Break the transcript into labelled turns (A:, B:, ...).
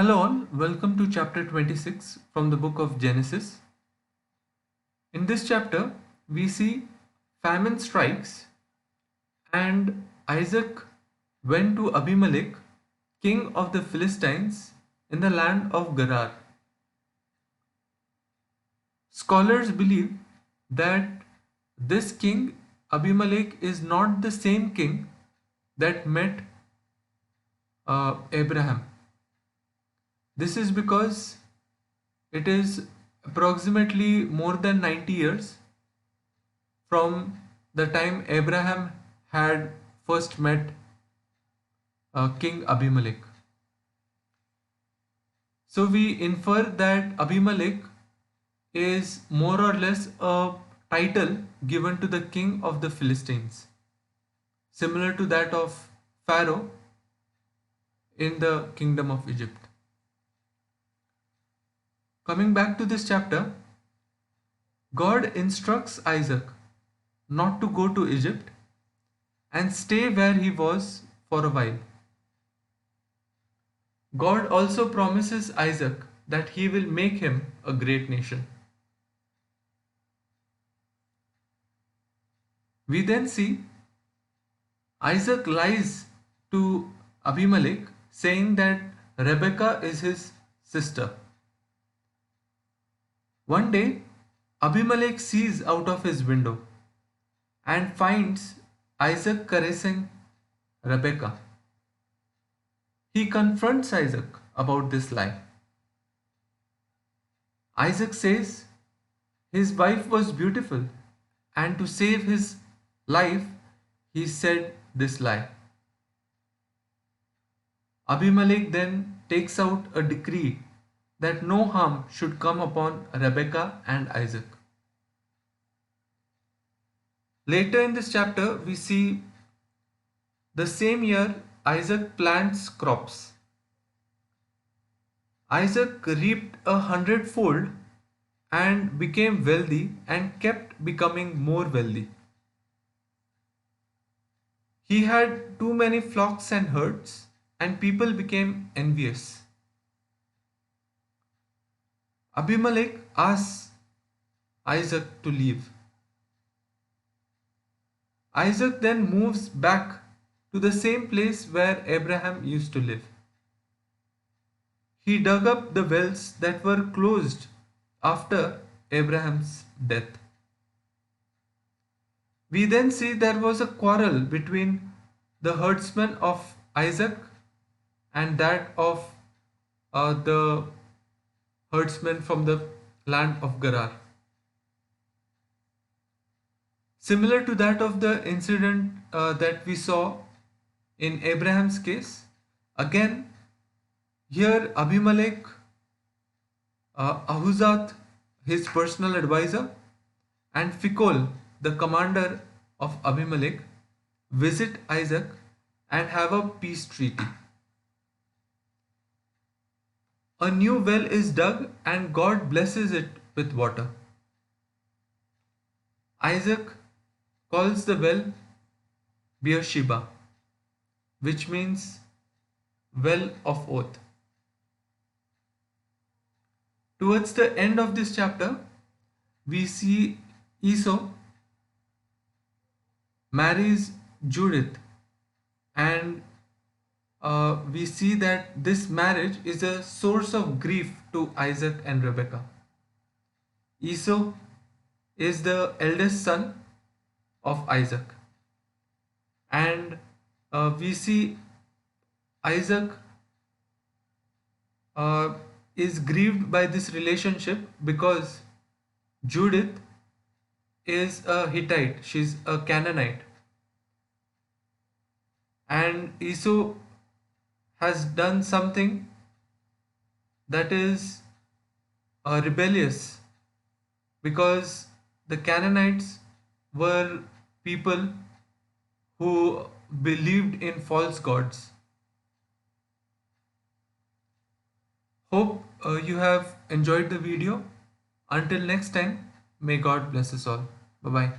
A: Hello all, welcome to chapter 26 from the book of Genesis. In this chapter, we see famine strikes and Isaac went to Abimelech, king of the Philistines in the land of Gerar. Scholars believe that this king Abimelech is not the same king that met Abraham. This is because it is approximately more than 90 years from the time Abraham had first met King Abimelech. So we infer that Abimelech is more or less a title given to the king of the Philistines, similar to that of Pharaoh in the kingdom of Egypt. Coming back to this chapter, God instructs Isaac not to go to Egypt and stay where he was for a while. God also promises Isaac that he will make him a great nation. We then see Isaac lies to Abimelech, saying that Rebekah is his sister. One day, Abimelech sees out of his window and finds Isaac caressing Rebekah. He confronts Isaac about this lie. Isaac says his wife was beautiful, and to save his life, he said this lie. Abimelech then takes out a decree that no harm should come upon Rebekah and Isaac. Later in this chapter, we see the same year Isaac plants crops. Isaac reaped 100-fold and became wealthy and kept becoming more wealthy. He had too many flocks and herds, and people became envious. Abimelech asks Isaac to leave. Isaac then moves back to the same place where Abraham used to live. He dug up the wells that were closed after Abraham's death. We then see there was a quarrel between the herdsmen of Isaac and that of the herdsmen from the land of Gerar. Similar to that of the incident that we saw in Abraham's case, again here Abimelech, Ahuzat, his personal advisor, and Phicol, the commander of Abimelech, visit Isaac and have a peace treaty. A new well is dug and God blesses it with water. Isaac calls the well Beersheba, which means well of oath. Towards the end of this chapter, we see Esau marries Judith, and we see that this marriage is a source of grief to Isaac and Rebekah. Esau is the eldest son of Isaac, and we see Isaac is grieved by this relationship because Judith is a Hittite, she's a Canaanite, and Esau has done something that is rebellious because the Canaanites were people who believed in false gods. Hope you have enjoyed the video. Until next time, may God bless us all. Bye bye.